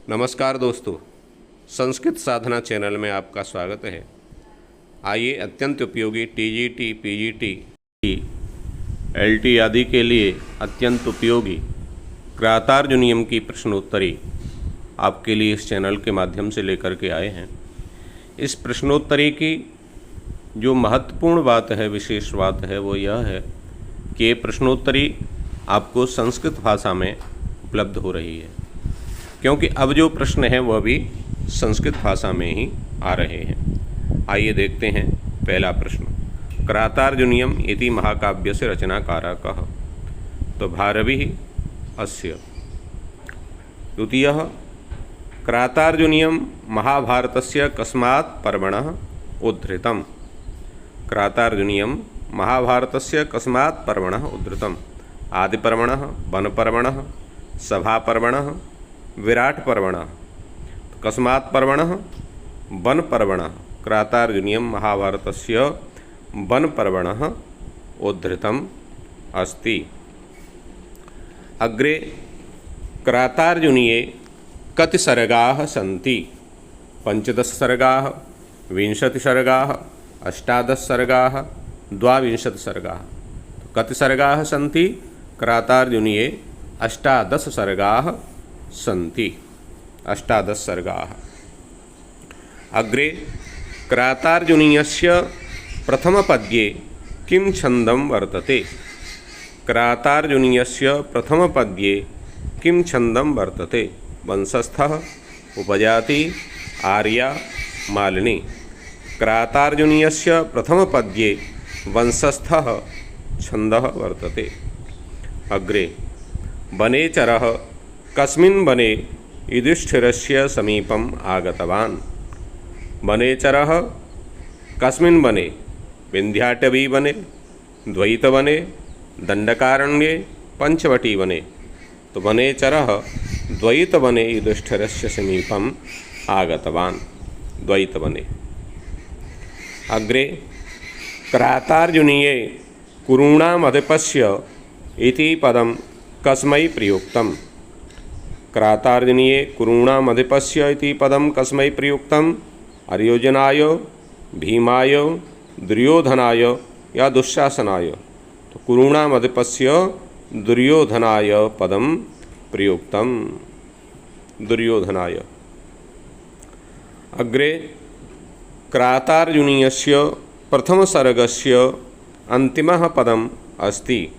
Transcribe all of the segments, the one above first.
नमस्कार दोस्तों, संस्कृत साधना चैनल में आपका स्वागत है। आइए अत्यंत उपयोगी टीजीटी, पीजीटी, एलटी आदि के लिए अत्यंत उपयोगी कृतार्जुनीयम की प्रश्नोत्तरी आपके लिए इस चैनल के माध्यम से लेकर के आए हैं। इस प्रश्नोत्तरी की जो महत्वपूर्ण बात है, विशेष बात है, वो यह है कि ये प्रश्नोत्तरी आपको संस्कृत भाषा में उपलब्ध हो रही है, क्योंकि अब जो प्रश्न हैं वह भी संस्कृत भाषा में ही आ रहे हैं। आइए देखते हैं पहला प्रश्न। कृतार्जुनीयम इति महाकाव्य से रचनाकारः कः? तो भारवी अस्य। द्वितीयः, कृतार्जुनीयम महाभारतस्य कस्मात् पर्वणः उद्धृतम्? कृतार्जुनीयम महाभारतस्य कस्मात् पर्वणः उद्धृतम्? आदिपर्वणः, वनपर्वणः, सभापर्वणः, विराट पर्वणः? कस्मात् पर्वणः? वन पर्वणः। कृतार्जुनीयम महाभारतस्य वन पर्वणः उद्धृतम् अस्ति। अग्रे कृतार्जुनीये कति सर्गाः सन्ति? 15 सर्गाः, 20 सर्गाः, 18 सर्गाः, 22 सर्गाः। कति सर्गाः सन्ति? कृतार्जुनीये 18 सर्गाः सन्ति। 18 सर्गाः। अग्रे कृतार्जुनीयस्य प्रथमपद्ये किं छन्दं वर्तते? कृतार्जुनीयस्य प्रथमपद्ये किं छन्दं वर्तते? वंशस्थः, उपजाति, आर्या, मालिनी। कृतार्जुनीयस्य प्रथमपद्ये वंशस्थः छन्दः वर्तते। अग्रे वनेचरः कस्मिन् वने युधिष्ठिरस्य समीपम् आगतवान्? वनेचरः कस्मिन् वने? विन्ध्याटवीवने, द्वैतवने, दण्डकारण्ये, पञ्चवटीवने। तो वनेचरः द्वैतवने युधिष्ठिरस्य समीपम् आगतवान्, द्वैतवने। अग्रे कृतार्जुनीये कुरूणामधिपस्य इति पदं कस्मै प्रयुक्तम्? कृतार्जुनीये कुरूणामधिपस्य इति पदं कस्मै प्रयुक्तम्? अर्जुनाय, भीमाय, दुर्योधनाय या दुःशासनाय? तो कुरूणामधिपस्य दुर्योधनाय पदं प्रयुक्तम्, दुर्योधनाय। अग्रे कृतार्जुनीयस्य प्रथमसर्गस्य अन्तिमः पदम् अस्ति।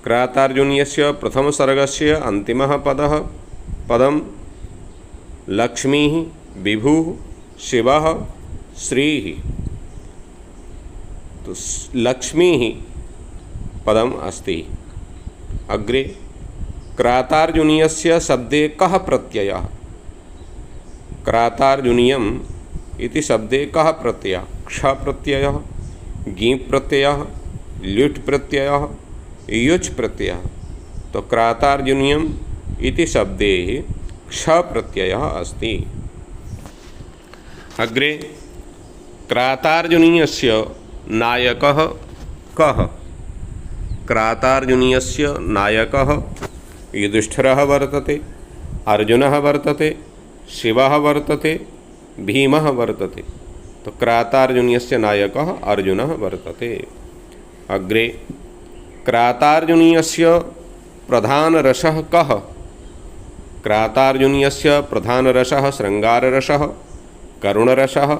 कृतार्जुनीयस्य प्रथमसर्गस्य अन्तिमः पदं लक्ष्मीः, विभुः, शिवः, श्रीः। तो लक्ष्मीः पदम् अस्ति। अग्रे कृतार्जुनीयस्य शब्दे कः प्रत्ययः? कृतार्जुनीयम् इति शब्दे कः प्रत्ययः? क्ष प्रत्ययः, ङी प्रत्ययः, ल्युट् प्रत्ययः, युच् प्रत्ययः। तो कृतार्जुनीयम् इति शब्दे क्ष प्रत्ययः अस्ति। अग्रे कृतार्जुनीयस्य नायकः कः? कृतार्जुनीयस्य नायकः युधिष्ठिरः वर्तते, अर्जुनः वर्तते, शिवः वर्तते, भीमः वर्तते। तो कृतार्जुनीयस्य नायकः अर्जुनः वर्तते। अग्रे कृतार्जुनीयस्य प्रधानरसः कः? कृतार्जुनीयस्य प्रधानरसः शृङ्गाररसः, करुणरसः,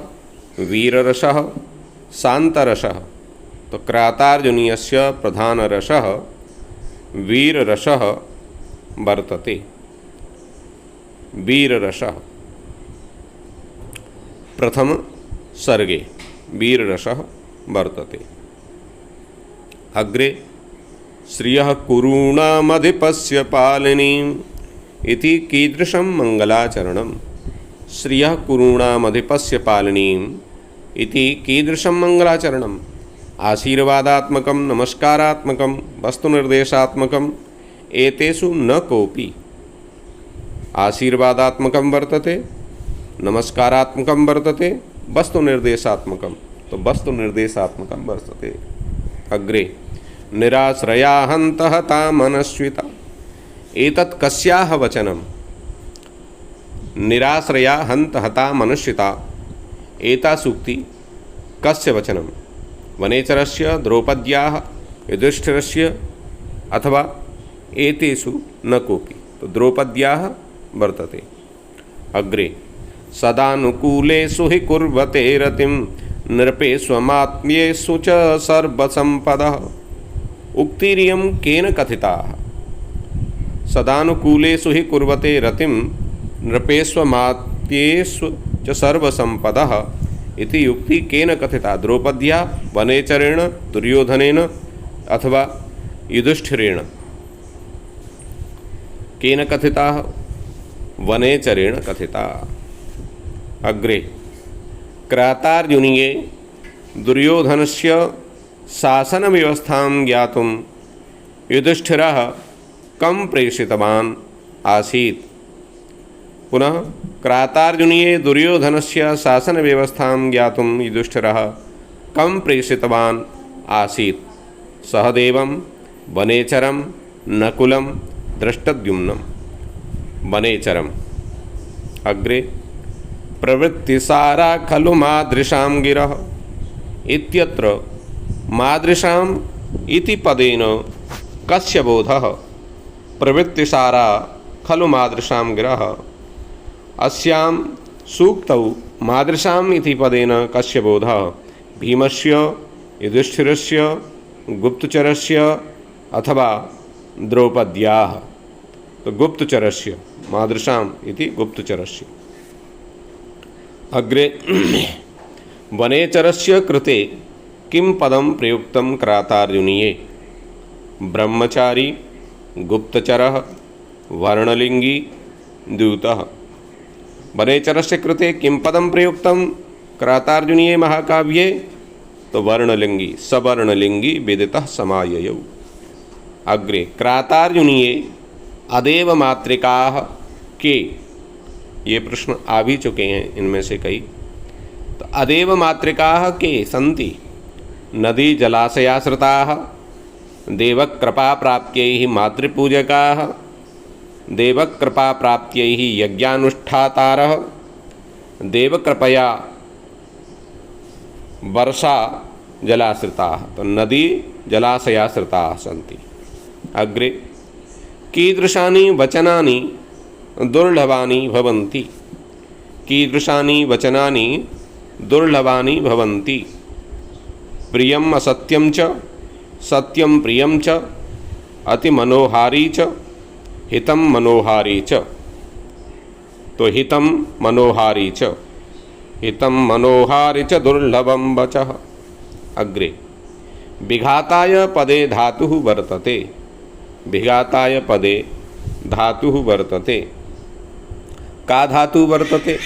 वीररसः, शान्तरसः। तो कृतार्जुनीयस्य प्रधानरसः वीररसः वर्तते, वीररसः। प्रथम सर्गे वीररसः वर्तते। अग्रे श्रियः कुरूणामधिपस्य पालिनीम् इति कीदृशं मङ्गलाचरणम्? श्रियः कुरूणामधिपस्य पालिनीम् इति कीदृशं मङ्गलाचरणम्? आशीर्वादात्मकं, नमस्कारात्मकं, वस्तुनिर्देशात्मकम्। एतेषु न कोऽपि। आशीर्वादात्मकं वर्तते, नमस्कारात्मकं वर्तते, वस्तुनिर्देशात्मकं। तो वस्तुनिर्देशात्मकं वर्तते। अग्रे निराश्रयाहन्तः तामनश्विता एतत् कस्याः वचनम्? निराश्रया हंत हता मनुष्यता एता सूक्ति कस्य वचनम? वनेचरस्य, द्रौपद्याः, युधिष्ठिरस्य अथवा एतेषु न कोऽपि। तो द्रौपद्याः वर्तते। अग्रे सदानुकूलेषु हि कुर्वते रतिं नृपेष्वमात्म्येषु च सर्वसम्पदः उक्तिरियं केन कथिता? सदानुकूलेषु हि कुर्वते रतिं नृपेष्वमात्म्येषु च सर्वसम्पदः इति युक्ति केन कथिता? द्रौपद्या, वनेचरेण, दुर्योधनेन अथवा युधिष्ठिरेण? केन कथिता? वनेचरेण कथिता। अग्रे क्रातार्जुनीये दुर्योधनस्य शासनव्यवस्थां ज्ञातुं युधिष्ठिरः कं प्रेषितवान् आसीत्? पुनः क्रातार्जुनीये दुर्योधनस्य शासनव्यवस्थां ज्ञातुं युधिष्ठिरः कं प्रेषितवान् आसीत्? सहदेवं, वनेचरं, नकुलं, दृष्टद्युम्नं। वनेचरम्। अग्रे प्रवृत्तिसारा खलु मादृशां गिरः इत्यत्र मादृशाम् इति पदेन कस्य बोधः? प्रवृत्तिसारा खलु मादृशां गिरः। अस्यां सूक्तौ मादृशाम् इति पदेन कस्य बोधः? भीमस्य, युधिष्ठिरस्य, गुप्तचरस्य अथवा द्रौपद्याः? तो गुप्तचरस्य, मादृशाम् इति गुप्तचरस्य। अग्रे वनेचरस्य कृते किं पदं प्रयुक्तं क्रातार्जुनीये? ब्रह्मचारी, गुप्तचरः, वर्णलिंगी, द्यूतः। वनेचरस्य कृते किं पदं प्रयुक्तं क्रातार्जुनीये महाकाव्ये? तो वर्णलिंगी, सवर्णलिंगी विदितः समाययौ। अग्रे क्रातार्जुनीये अदेव मातृकाः के? ये प्रश्न आ भी चुके हैं इनमें से कई। तो अदेव मातृकाः के सन्ति? नदी जलाशयाश्रिताः, देवकृपाप्राप्त्यैः मातृपूजकाः, देवकृपाप्राप्त्यैः यज्ञानुष्ठातारः, देवकृपया वर्षा जलाश्रिताः। तो नदी जलाशयाश्रिताः सन्ति। अग्रे कीदृशानि वचनानि दुर्लभानि भवन्ति? कीदृशानि वचनानि दुर्लभानि भवन्ति? प्रियम् असत्यं च, सत्यं प्रियं च, अतिमनोहारी च, हितं मनोहारी च। तो हितं मनोहारी च, हितं मनोहारी च दुर्लभं वचः। अग्रे विघाताय पदे धातुः वर्तते। विघाताय पदे धातुः वर्तते। का धातु वर्तते?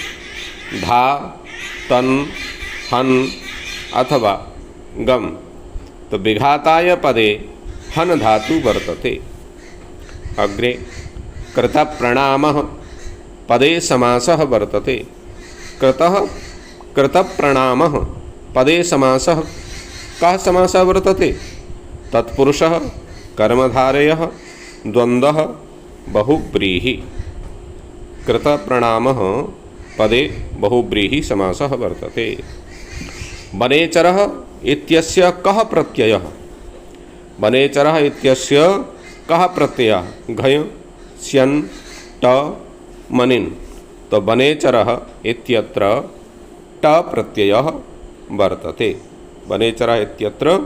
धा, तन, हन अथवा गम। तो विघाताय पदे हन धातु वर्तते। अग्रे कृतप्रणामः पदे समासः वर्तते। कृतः कृतप्रणामः पदे समासः कः समासः वर्तते? तत्पुरुषः, कर्मधारयः, द्वन्द्वः, बहुव्रीहि। कृतप्रणामः पदे बहुव्रीहि समासः वर्तते। वनेचरः इत्यस्य कः प्रत्ययः? वनेचरः इत्यस्य कः प्रत्ययः? घय, स्यन्, ट, मनिन्। तो वनेचरः इत्यत्र ट प्रत्ययः वर्तते। वनेचरः इत्यत्र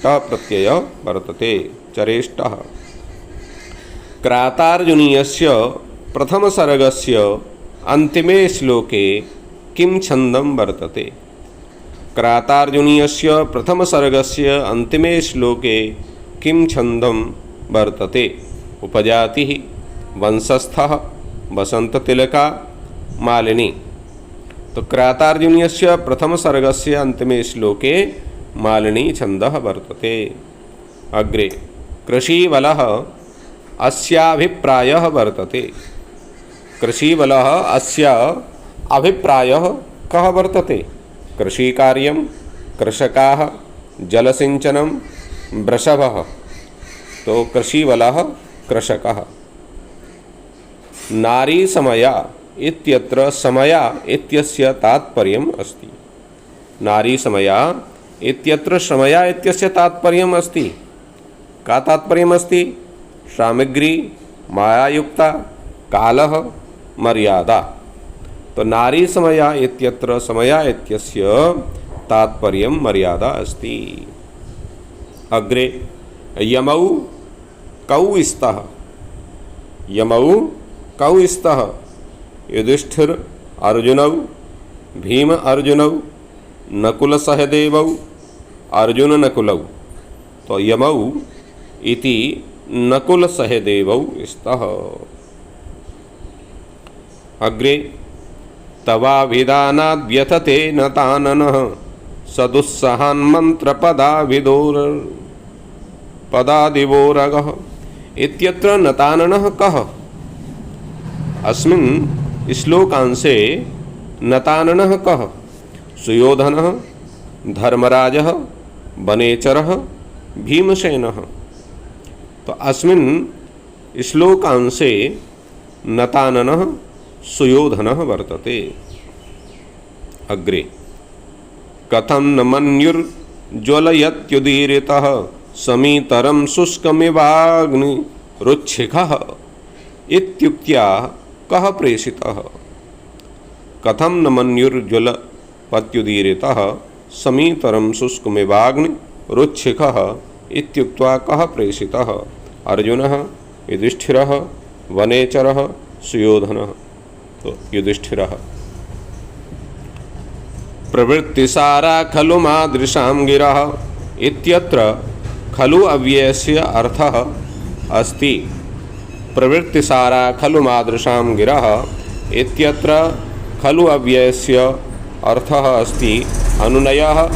ट प्रत्ययः वर्तते। चरेष्टः। क्रातार्जुनीयस्य प्रथमसर्गस्य अन्तिमे श्लोके किं छन्दं वर्तते? क्रातार्जुनीयस्य प्रथमसर्गस्य अन्तिमे श्लोके किं छन्दं वर्तते? उपजातिः, वंशस्थः, वसन्ततिलका, मालिनी। तो क्रातार्जुनीयस्य प्रथमसर्गस्य अन्तिमे श्लोके मालिनी छन्दः वर्तते। अग्रे कृषीवलः अस्याभिप्रायः वर्तते। कृषीवलः अस्य अभिप्रायः कः वर्तते? कृषिकार्यं, कृषकाः, जलसिंचनं, वृषभः। तो कृषीवलः कृषकः। नारी समया इत्यत्र समया इत्यस्य तात्पर्यम् अस्ति। नारी समया इत्यत्र समया इत्यस्य तात्पर्यम् अस्ति। का तात्पर्यम् अस्ति? सामग्री, मायायुक्ता, कालः, मर्यादा। तो नारी समया इत्यत्र समया इत्यस्य तात्पर्यं मर्यादा अस्ति। अग्रे यमौ कौ स्तः। यमौ कौ स्तः? युधिष्ठिर अर्जुनौ, भीम अर्जुनौ, नकुल सहदेवौ, अर्जुन नकुलौ। तो यमौ इति नकुल सहदेवौ स्तः। अग्रे तवाभिधानाद् व्यथते न ताननः सदुत्साहान् मन्त्रपदाविदोर पदादिवोरगः। इत्यत्र नताननः कः? अस्मिन् श्लोकांशे नताननः कः? सुयोधनः, धर्मराजः, वनेचरः, भीमसेनः। तो अस्मिन् श्लोकांशे नताननः सुयोधनः वर्तते। अग्रे कथं न मन्युर्ज्वलयत्युदीरितः समीतरं शुष्कमिवाग्निरुच्छिखः इत्युक्त्या कः प्रेषितः? कथं न मन्युर्ज्वलपत्युदीरितः समीतरं शुष्कमिवाग्निरुच्छिखः इत्युक्त्वा कः प्रेषितः? अर्जुनः, युधिष्ठिरः, वनेचरः, सुयोधनः। तो युधिष्ठिरः प्रवृत्तिसारा खलु मादृशां गिरः इत्यत्र खलु अव्ययस्य अर्थः अस्ति। प्रवृत्तिसारा खलु मादृशां गिरः इत्यत्र खलु अव्ययस्य अर्थः अस्ति अनुनयः,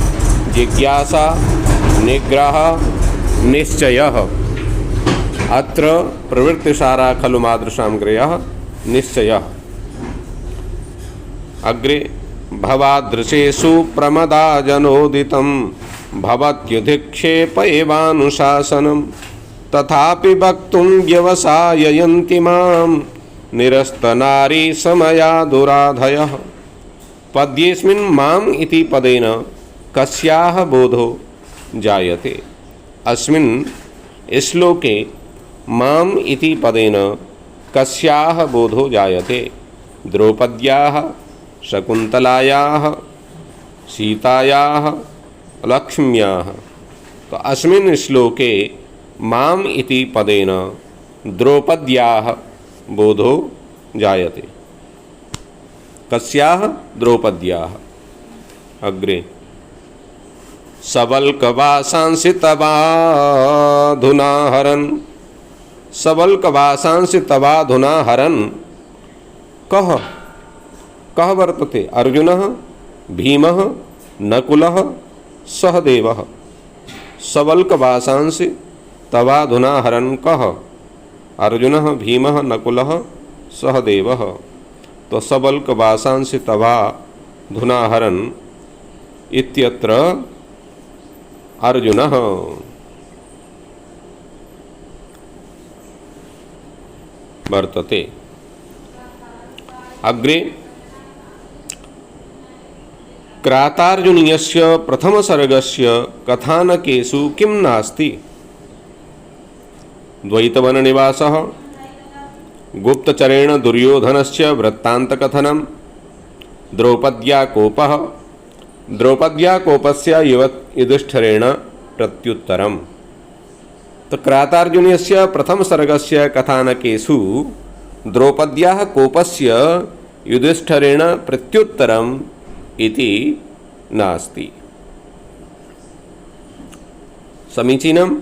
जिज्ञासा, निग्रहः, निश्चयः। अत्र प्रवृत्तिसारा खलु मादृशां गिरः निश्चयः। अग्रे भवादृशेषु प्रमदाजनोदितं भवत्युधिक्षेप एवानुशासनं तथापि वक्तुं व्यवसाययन्ति मां निरस्तनारी समया दुराधयः। पद्येऽस्मिन् माम् इति पदेन कस्याः बोधो जायते? अस्मिन् श्लोके माम् इति पदेन कस्याः बोधो जायते? द्रौपद्याः, शकुन्तलायाः, सीतायाः, लक्ष्म्याः। तो अस्मिन् श्लोके माम् इति पदेन द्रौपद्याः बोधो जायते। कस्याः? द्रौपद्याः। अग्रे सबल्कवासांसि तवाधुना हरन्। सबल्कवासांसि तवाधुना हरन् कः? कः वर्तते? अर्जुनः, भीमः, नकुलः, सहदेवः। सबल्कवासांसि तवाधुना हरन् कः? अर्जुनः, भीमः, नकुलः, सहदेवः। तो सबल्कवासांसि तवाधुना हरन् इत्यत्र अर्जुनः। वर्तते। अग्रे क्रातार्जुनीयस्य प्रथमसर्गस्य कथानकेषु किं नास्ति? द्वैतवननिवासः, गुप्तचरेण दुर्योधनस्य वृत्तान्तकथनं, द्रौपद्याकोपः, द्रौपद्याकोपस्य युधिष्ठिरेण प्रत्युत्तरम्। तो क्रातार्जुनीयस्य प्रथमसर्गस्य कथानकेषु द्रौपद्याः कोपस्य युधिष्ठिरेण प्रत्युत्तरम् इति नास्ति। समीचीनम्।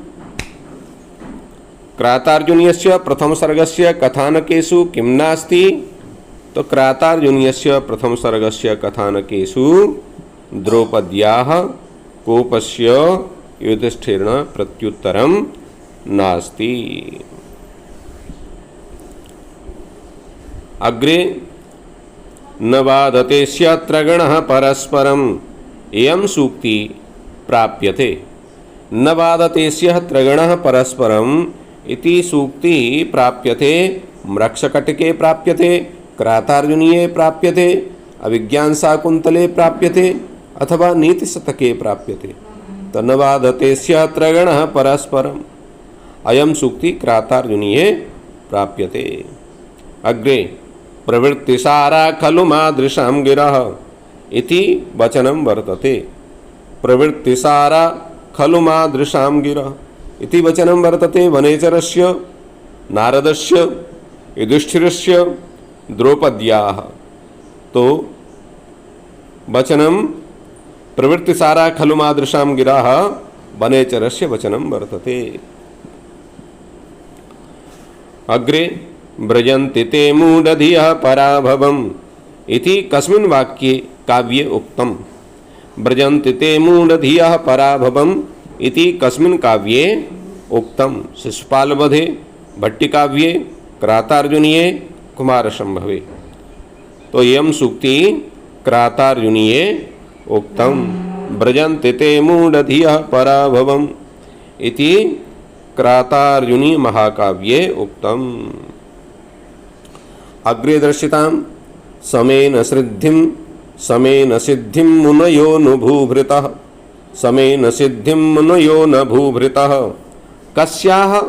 क्रातार्जुनीयस्य प्रथमसर्गस्य कथानकेषु किं नास्ति? तो क्रातार्जुनीयस्य प्रथमसर्गस्य कथानकेषु द्रौपद्याः कोपस्य युधिष्ठिरेण प्रत्युत्तरं नास्ति। अग्रे न बाधते स्यत्रगणः परस्परम् इयं सूक्ति प्राप्यते। न बाधते स्यत्रगणः परस्परम् इति सूक्ति प्राप्यते। म्रक्षकटिके प्राप्यते, क्रातार्जुनीये प्राप्यते, अभिज्ञान शाकुंतले प्राप्यते अथवा नीतिशतके प्राप्यते। तन्नवादते स्यात्र गणः परस्परम्। अयं सूक्ति क्रातार्जुनीये प्राप्यते। अग्रे प्रवृत्तिसारा खलु मादृशां गिरः इति वचनं वर्तते। प्रवृत्तिसारा खलु मादृशां गिरः इति वचनं वर्तते वनेचरस्य, नारदस्य, युधिष्ठिरस्य, द्रौपद्याः। तो वचनं प्रवृत्तिसारा खलु मादृशां गिराः वनेचरस्य वचनं वर्तते। अग्रे व्रजन्ति ते मूढधियः पराभवम् इति कस्मिन् वाक्ये काव्ये उक्तम्। व्रजन्ति ते मूढधियः पराभवम् इति कस्मिन् काव्ये उक्तम्। शिशुपालवधे, भट्टिकाव्ये, क्रातार्जुनीये, कुमारसंभवे। तो इयं सूक्ति क्रातार्जुनीये उक्तम्। व्रजन्ति ते मूढधियः पराभवम् इति क्रातार्जुनी महाकाव्ये उक्तम्। अग्रे दर्शितां समेन सिद्धिं मुनयो नुभूभृतः। समेन सिद्धिं मुनयो न भूभृतः कस्याः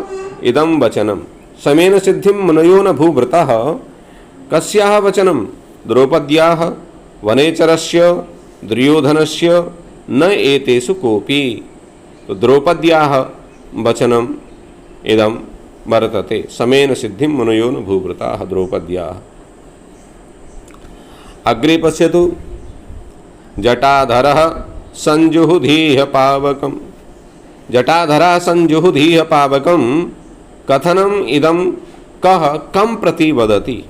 इदं वचनं। समेन सिद्धिं मुनयो न भूभृतः कस्याः वचनं। द्रौपद्याः, वनेचरस्य, दुर्योधनस्य न एतेषु कोऽपि। तो द्रौपद्याः वचनम् इदं वर्तते। समेन सिद्धिं मुनयो न भूभृताः द्रौपद्याः। अग्रे पश्यतु जटाधरः संजुहुधीह पावकम्। जटाधरः संजुहुधीह पावकं कथनम् इदं कः कं प्रति वदति।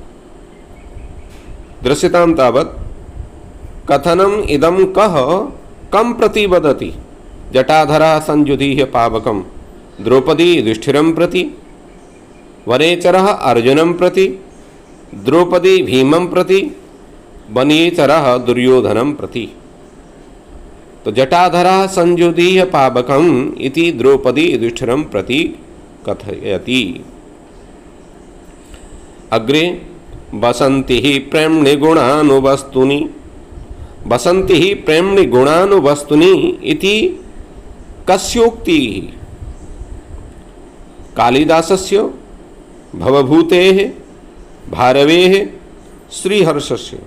दृश्यतां तावत् कथनम् इदं कः कं प्रति वदति। जटाधरः संजुधीह पावकं द्रौपदी युधिष्ठिरं प्रति, वनेचरः अर्जुनं प्रति, द्रौपदी भीमं प्रति, वनेचरः दुर्योधनं प्रति। तो जटाधरः संजुधीह पावकम् इति द्रौपदी युधिष्ठिरं प्रति कथयति। अग्रे वसन्ति हि प्रेम्णि गुणानुवस्तुनि। वसन्ति हि प्रेम्णि गुणानुवस्तुनि इति कस्योक्तिः। कालिदासस्य, भवभूतेः, भारवेः, श्रीहर्षस्य।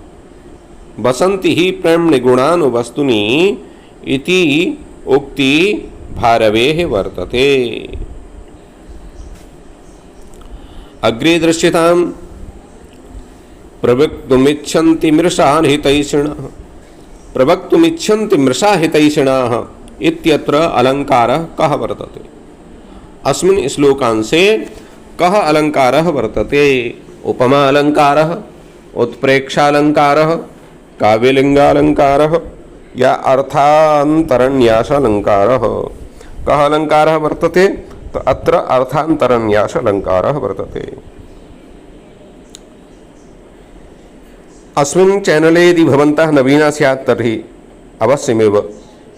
वसन्ति हि प्रेम्णि गुणानुवस्तुनि इति उक्ति भारवेः वर्तते। अग्रे दृश्यतां प्रवक्तुमिच्छन्ति मृषा हितैषिणः। प्रवक्तुमिच्छन्ति मृषा हितैषिणः इत्यत्र अलङ्कारः कः वर्तते। अस्मिन् श्लोकांशे कः अलङ्कारः वर्तते। उपमा अलङ्कारः, उत्प्रेक्षालङ्कारः, काव्यलिङ्गालङ्कारः या अर्थान्तरन्यास अलङ्कारः। कः अलङ्कारः वर्तते। तो अत्र अर्थान्तरन्यास अलङ्कारः वर्तते। अस्मिन् चैनले यदि भवन्तः नवीना स्यात् तर्हि अवश्यमेव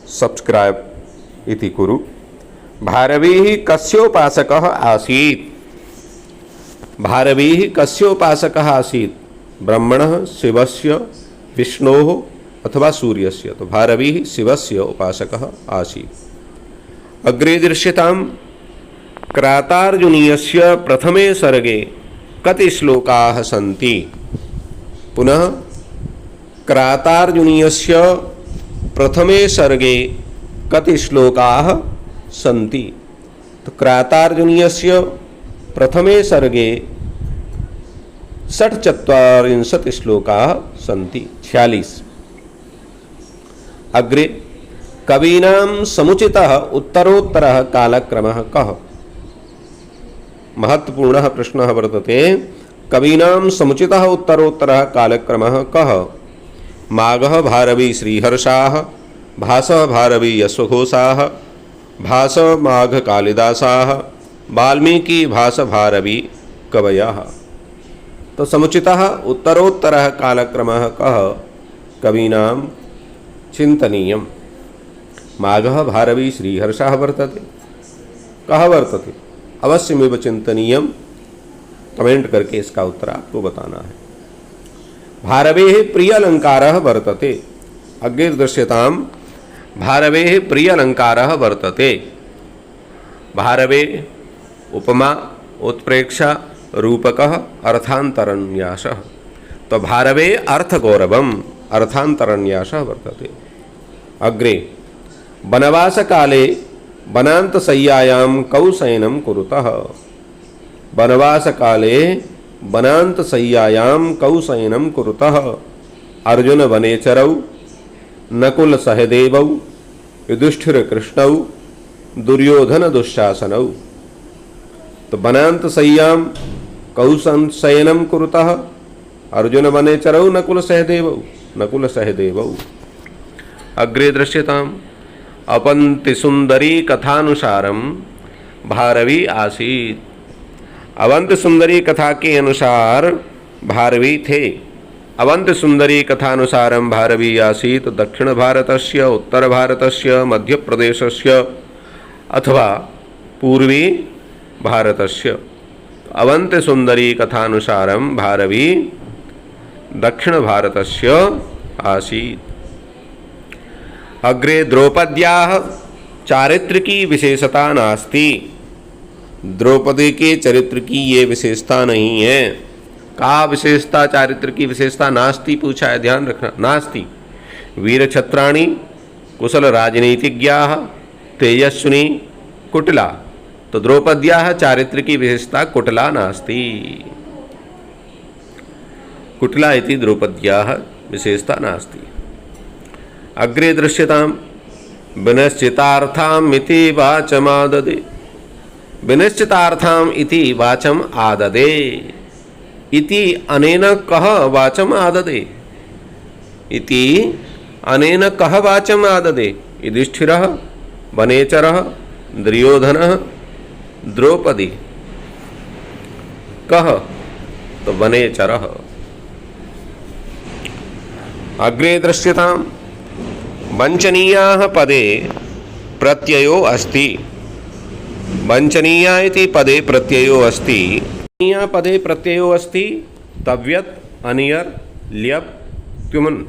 सब्स्क्राइब इति कुरु। भारवीः कस्योपासकः आसीत्। भारवीः कस्योपासकः आसीत्। ब्रह्मणः, शिवस्य, विष्णोः अथवा सूर्यस्य। तो भारवीः शिवस्य उपासकः आसीत्। अग्रे दृश्यतां क्रातार्जुनीयस्य प्रथमे सर्गे कति श्लोकाः सन्ति। पुनः क्रातार्जुनीयस्य प्रथमे सर्गे कति श्लोकाः सन्ति। तो क्रातार्जुनीयस्य प्रथमे सर्गे 46 श्लोकाः सन्ति। 46। अग्रे कवीनां समुचितः उत्तरोत्तरः कालक्रमः कः। महत्वपूर्णः प्रश्नः वर्तते। कवीनां समुचितः उत्तरोत्तरः कालक्रमः कः। माघः भारवी श्रीहर्षाः, भासः भारवी यश्वघोषाः, भास माघ कालिदासाः, वाल्मीकि भास भारवी कवयः। तो समुचितः उत्तरोत्तरः कालक्रमः कः कवीनां चिन्तनीयम्। माघः भारवी श्रीहर्षः वर्तते। कः वर्तते अवश्यमेव चिन्तनीयम्। कमेंट करके इसका उत्तर आपको बताना है। भारवेः प्रिय अलङ्कारः वर्तते। अग्रे दृश्यताम् भारवेः प्रिय अलङ्कारः वर्तते। भारवे उपमा उत्प्रेक्षा रूपकः अर्थान्तरन्यासः। तो भारवे अर्थगौरवम् अर्थान्तरन्यासः वर्तते। अग्रे वनवासकाले वनान्तशय्यायां कौ शयनं कुरुतः। वनवासकाले वनान्तशय्यायां कौ शयनं कुरुतः। अर्जुन वनेचरौ नकुल सहदेवौ युधिष्ठिर कृष्णौ दुर्योधन दुःशासनौ। तो वनान्तशय्यां कौ शयनं कुरुतः। अर्जुन वनेचरौ नकुल सहदेवौ। अग्रे दृश्यताम् अवंति सुंदरी कथानुसारम भारवी आसीत्। अवंति सुंदरी कथा के अनुसार भारवी थे। अवंति सुंदरी कथानुसारम भारवी आसीत् दक्षिण भारतस्य उत्तर भारतस्य मध्य प्रदेशस्य अथवा पूर्वी भारतस्य। अवंति सुंदरी कथानुसारम भारवी दक्षिण भारतस्य आसीत्। अग्रे द्रौपद्याः चारित्रिकी विशेषता नास्ति। द्रौपदी के चरित्र की ये विशेषता नहीं है। का विशेषता चारित्र की विशेषता नास्ति पूछा है, ध्यान रखना। नास्ति वीर छत्राणि कुशल राजनीतिज्ञाः तेजस्विनी कुटिला। तो द्रौपद्याः चारित्र की विशेषता कुटिला नास्ति। कुटिला इति द्रौपद्याः विशेषता नास्ति। अग्रे दृश्यताम् विनिश्चितार्थाम् इति वाचम् आददे। विनिश्चितार्थाम् इति वाचम् आददे। इति अनेन कः वाचम् आददे। इति अनेन कः वाचम् आददे। युधिष्ठिरः वनेचरः दुर्योधनः द्रौपदी। कः तो वनेचरः। अग्रे दृश्यताम् वंचनीयाः पदे प्रत्ययो अस्ति। वंचनीया इति पदे प्रत्ययो अस्ति। वंचनीया पदे प्रत्ययो अस्ति तव्यत् अनियर ल्यप् त्युमन्।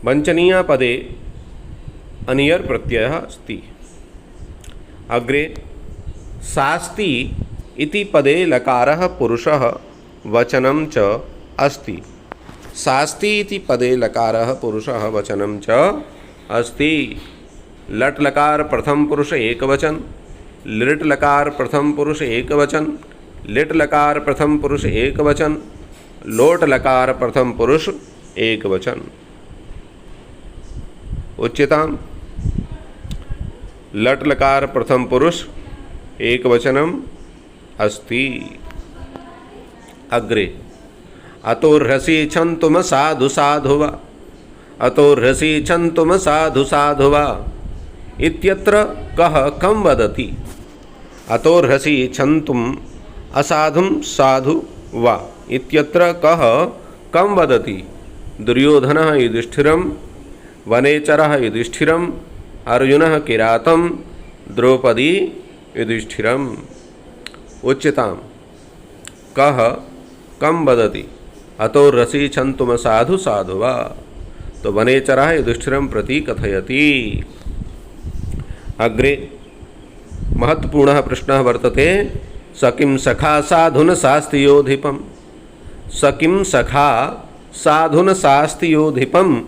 वंचनीया पदे अनियर प्रत्ययः अस्ति। अग्रे शास्ति इति पदे लकारः पुरुषः वचनं च अस्ति। शास्ति इति पदे लकारः पुरुषः वचनं च अस्ति। लट लकार प्रथम पुरुष एकवचन, लिट लकार प्रथम पुरुष एकवचन, लिट लकार प्रथम पुरुष एकवचन, लोट लकार प्रथम पुरुष एकवचन। उच्यताम् लट लकार प्रथम पुरुष एकवचनम अस्ति। अग्रे अतोर्हसि छन्तुम साधु साधुवा। अतोर्हसि छन्तुम साधु साधुवा इत्यत्र कः कं वदति। अतोर्हसि छन्तुम असाधुं साधु वा इत्यत्र कः कं वदति। दुर्योधनः युधिष्ठिरं वनेचरः युधिष्ठिरम् अर्जुनः किरातं द्रौपदी युधिष्ठिरम्। उच्यताम् कः कं वदति। अतोर्हसि छन्तुम साधु साधुवा। तो वनेचरः युधिष्ठिरं प्रति कथयति। अग्रे महत्वपूर्णः प्रश्नः वर्तते स किं सखा साधुन शास्ति योधिपम्। स किं सखा साधुन शास्ति योधिपम्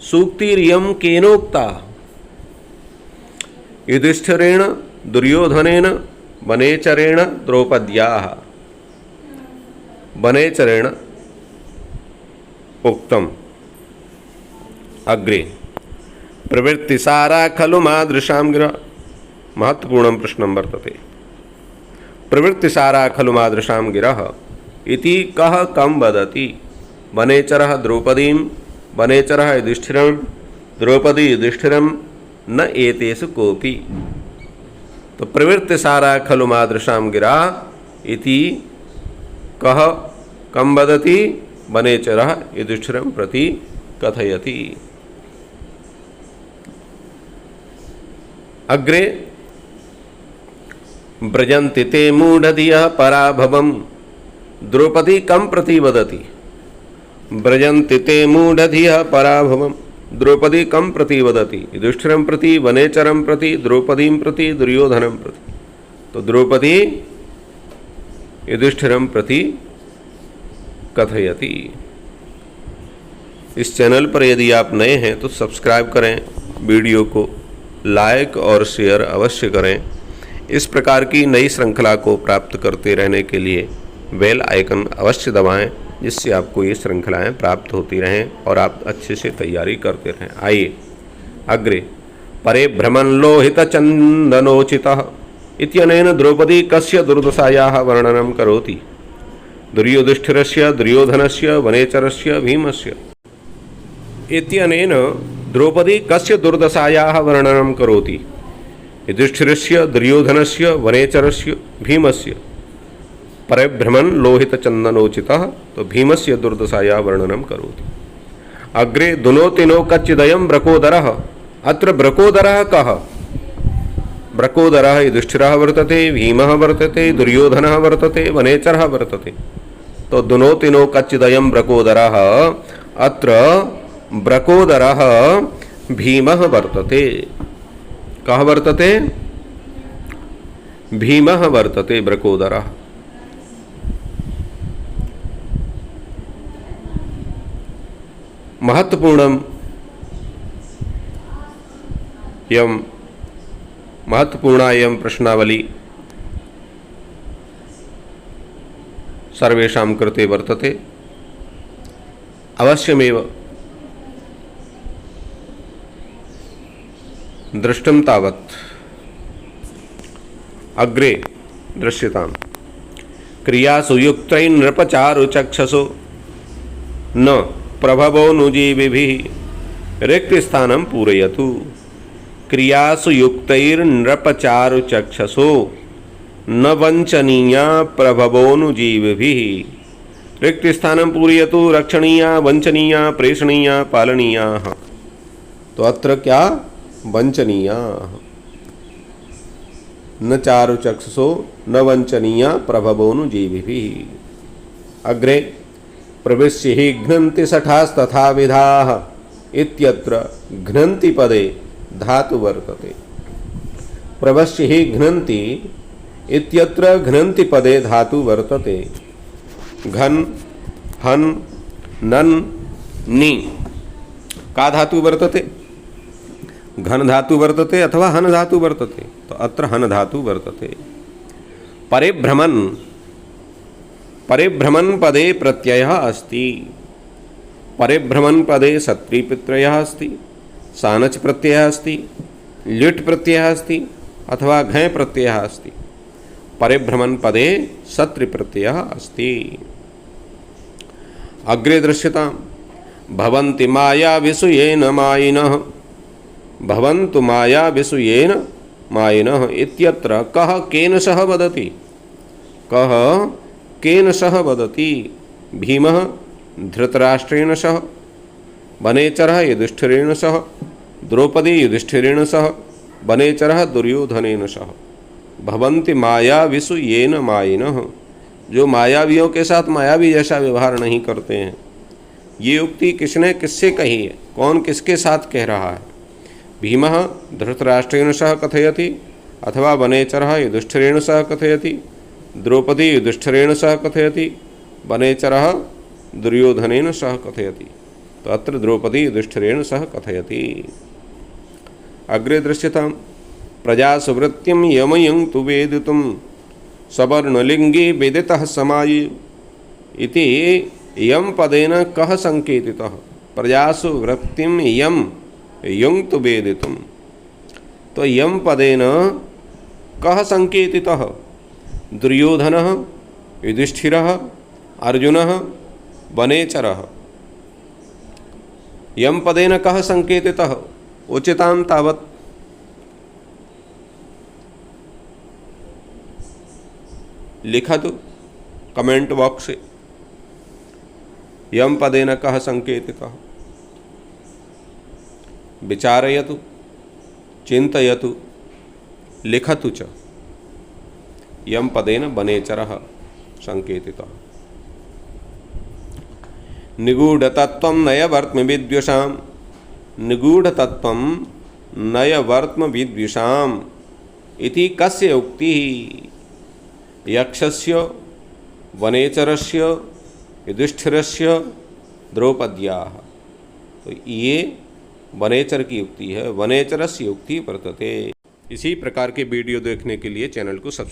सूक्तिरियं केनोक्ता। युधिष्ठिरेण दुर्योधनेन वनेचरेण द्रौपद्याः। वनेचरेण उक्तम्। अग्रे प्रवृत्तिसारा खलु मादृशां गिरा। महत्वपूर्णं प्रश्नं वर्तते। प्रवृत्तिसारा खलु मादृशां गिरः इति कः कं वदति। वनेचरः द्रौपदीं वनेचरः युधिष्ठिरं द्रौपदी युधिष्ठिरं न एतेषु कोऽपि। तो प्रवृत्तिसारा खलु मादृशां गिरा इति कः कं वदति। वनेचरः युधिष्ठिरं प्रति कथयति। अग्रे व्रजन्ति ते मूढधियः पराभवम् द्रौपदी कं प्रति वदति। व्रजन्ति ते मूढधियः पराभवम्। द्रौपदी कं प्रति वदति? युधिष्ठिरं प्रति, वनेचरं प्रति, द्रौपदीं प्रति, दुर्योधनं प्रति। तो द्रौपदी युधिष्ठिरं प्रति कथयति। इस चैनल पर यदि आप नए हैं तो सब्सक्राइब करें, वीडियो को लाइक और शेयर अवश्य करें। इस प्रकार की नई श्रृंखला को प्राप्त करते रहने के लिए बेल आइकन अवश्य दबाएं, जिससे आपको ये श्रृंखलाएं प्राप्त होती रहें और आप अच्छे से तैयारी करते रहें। आइए अग्रे। परे भ्रमण लोहित चंदनोचितः इत्यनेन द्रौपदी कस्य दुर्दशायाः वर्णनं करोति? दुर्योधिष्ठिरस्य, दुर्योधनस्य, वनेचरस्य, भीमस्य। इत्यनेन द्रौपदी कस्य दुर्दशायाः वर्णनं करोति? युधिष्ठिरस्य, दुर्योधनस्य, वनेचरस्य, भीमस्य। परिभ्रमन् लोहितचन्दनोचितः, तो भीमस्य दुर्दशायाः वर्णनं करोति। अग्रे दुनोतिनो कच्चिदयं ब्रकोदरः। अत्र ब्रकोदरः कः? ब्रकोदरः युधिष्ठिरः वर्तते, भीमः वर्तते, दुर्योधनः वर्तते, वनेचरः वर्तते। तो दुनोतिनो कच्चिदयं ब्रकोदरः। अत्र ब्रकोदरः भीमः वर्तते। कः वर्तते? भीमः वर्तते ब्रकोदरः। महत्वपूर्णं महत्वपूर्णायं प्रश्नावली सर्वेषां कृते वर्तते। अवश्यमेव दृष्टं तावत्। अग्रे दृश्यताम्। क्रियासु युक्तैः नृपचारुचक्षसो न प्रभवोऽनुजीविभिः रिक्तस्थानं पूरयतु। क्रियासु युक्तैर्नृपचारुचक्षसो न वञ्चनीया प्रभवोऽनुजीविभिः रिक्तस्थानं पूरयतु। रक्षणीया, वञ्चनीया, प्रेषणीया, पालनीया। तो अत्र क्या? वञ्चनीया। न चारुचक्षसो न वञ्चनीया प्रभवोऽनुजीविभिः। अग्रे प्रविश्य हि घ्नन्ति शठास्तथा विधाः इत्यत्र घ्नन्ति पदे धातु वर्तते। प्रविश्य हि घ्नन्ति इत्यत्र घ्नन्ति पदे धातु वर्तते। घन, हन, नन, नि का धातु वर्तते? घन धातु वर्तते अथवा हन धातु वर्तते। तो अत्र हन धातु वर्तते। परिभ्रमन्, परिभ्रमन् पदे प्रत्ययः अस्ति। परिभ्रमन् पदे सत्री प्रत्ययः अस्ति, सानच प्रत्ययः अस्ति, ल्युट् प्रत्ययः अस्ति अथवा घञ् प्रत्ययः अस्ति। परिभ्रमन् पदे सत्री प्रत्ययः अस्ति। अग्रे दृश्यताम्। भवन्ति मायाविषु येन मायिनः। भवन्तु मायाविषु येन मायिनः इत्यत्र कः केन सह वदति? कः केन सह वदति? भीमः धृतराष्ट्रेण सह, वनेचरः युधिष्ठिरेण सह, द्रौपदी युधिष्ठिरेण सह, वनेचरः दुर्योधनेन सह। भवन्ति मायाविषु येन मायिनः, जो मायावियों के साथ मायावी जैसा व्यवहार नहीं करते हैं। ये उक्ति किसने किससे कही है? कौन किसके साथ कह रहा है? भीमः धृतराष्ट्रेण सह कथयति अथवा वनेचरः युधिष्ठिरेण सह कथयति, द्रौपदी युधिष्ठिरेण सह कथयति, वनेचरः दुर्योधनेन सह कथयति। तो अत्र द्रौपदी युधिष्ठिरेण सह कथयति। अग्रे दृश्यताम्। प्रजासुवृत्तिं यमयं तु वेदितुं सवर्णलिङ्गे वेदितः समायि इति यम पदेन कः संकेतितः? प्रजासु वृत्तिं यम युं तु वेदितुं। तो यम पदेन कः संकेतितः? दुर्योधनः, युधिष्ठिरः, अर्जुनः, वनेचरः। यम पदेन कः संकेतितः? उचितां तावत्। लिखतु कमेंट बॉक्स से। यम पदेन कः संकेतितः? विचारयतु, चिन्तयतु, लिखतु च। यम पदेन वनेचरः संकेतितः। निगूढ़तत्त्वं नयवर्त्मविद्विषाम्, निगूढ़तत्त्वं नयवर्त्मविद्विषाम् इति कस्य उक्तिः? यक्षस्य, वनेचरस्य, युधिष्ठिरस्य, द्रौपद्याः। तो ये वनेचर की युक्ति है, वनेचरस्य युक्ति वर्तते। इसी प्रकार के वीडियो देखने के लिए चैनल को सब्सक्राइब